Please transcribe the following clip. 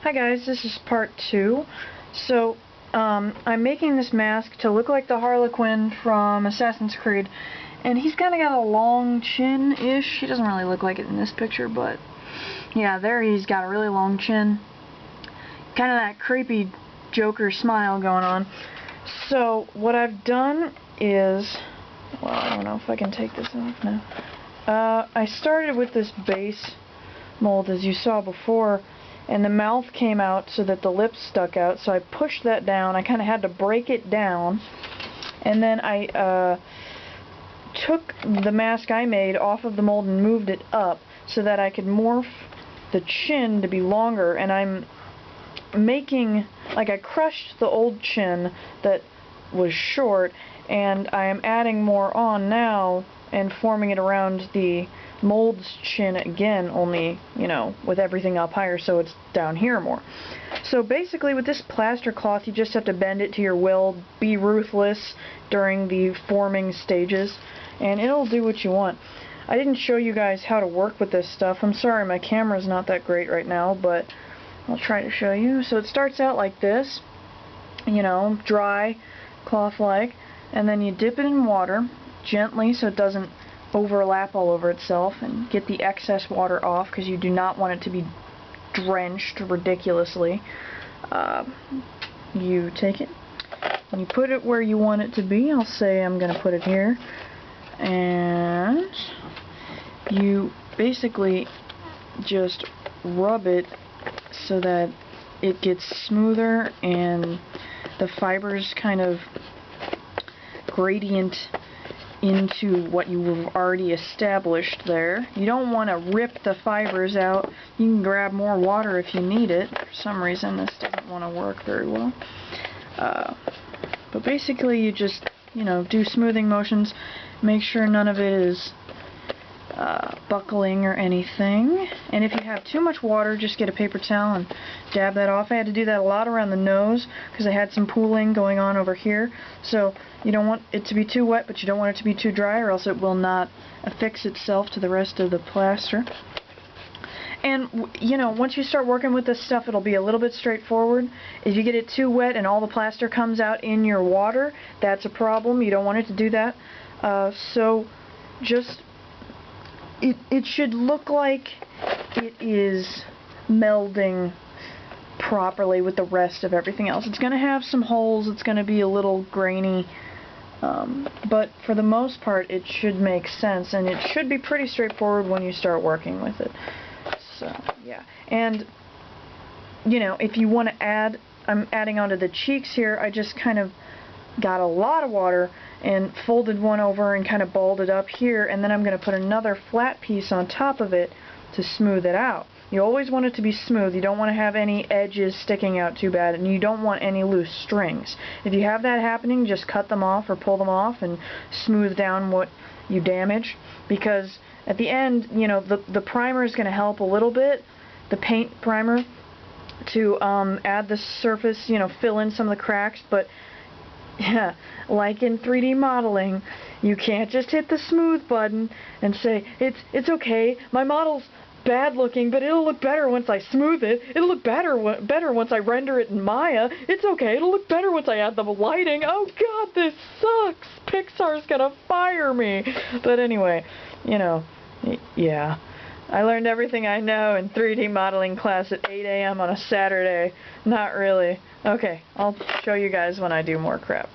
Hi guys, this is part 2. So, I'm making this mask to look like the Harlequin from Assassin's Creed, and he's kind of got a long chin-ish. He doesn't really look like it in this picture, but yeah, there he's got a really long chin. Kind of that creepy Joker smile going on. So, what I've done is, well, I don't know if I can take this off now. I started with this base mold, as you saw before, and the mouth came out so that the lips stuck out, so I pushed that down. I kind of had to break it down, and then I took the mask I made off of the mold and moved it up so that I could morph the chin to be longer, and I'm making, like, I crushed the old chin that was short, and I am adding more on now and forming it around the mold's chin again, only, you know, with everything up higher so it's down here more. So basically with this plaster cloth you just have to bend it to your will, be ruthless during the forming stages, and it'll do what you want. I didn't show you guys how to work with this stuff. I'm sorry my camera's not that great right now, but I'll try to show you. So it starts out like this, you know, dry, cloth-like, and then you dip it in water gently so it doesn't overlap all over itself, and get the excess water off because you do not want it to be drenched ridiculously. You take it and you put it where you want it to be. I'll say I'm going to put it here, and you basically just rub it so that it gets smoother and the fibers kind of gradient into what you have already established there. You don't want to rip the fibers out. You can grab more water if you need it. For some reason this doesn't want to work very well. But basically you just, you know, do smoothing motions. Make sure none of it is buckling or anything. And if you have too much water, just get a paper towel and dab that off. I had to do that a lot around the nose because I had some pooling going on over here. So you don't want it to be too wet, but you don't want it to be too dry, or else it will not affix itself to the rest of the plaster. And, you know, once you start working with this stuff, it'll be a little bit straightforward. If you get it too wet and all the plaster comes out in your water, that's a problem. You don't want it to do that. So just it should look like it is melding properly with the rest of everything else. It's going to have some holes, it's going to be a little grainy, but for the most part it should make sense, and it should be pretty straightforward when you start working with it. So, yeah. And, you know, if you want to add, I'm adding onto the cheeks here, I just kind of got a lot of water and folded one over and kind of balled it up here, and then I'm going to put another flat piece on top of it to smooth it out. You always want it to be smooth. You don't want to have any edges sticking out too bad, and you don't want any loose strings. If you have that happening, just cut them off or pull them off and smooth down what you damage, because at the end, you know, the primer is going to help a little bit, the paint primer, to add the surface, you know, fill in some of the cracks, but yeah, like in 3D modeling, you can't just hit the smooth button and say, it's okay, my model's bad looking, but it'll look better once I smooth it. It'll look better once I render it in Maya. It's okay, it'll look better once I add the lighting. Oh god, this sucks! Pixar's gonna fire me! But anyway, you know, yeah. I learned everything I know in 3D modeling class at 8 a.m. on a Saturday. Not really. Okay, I'll show you guys when I do more crap.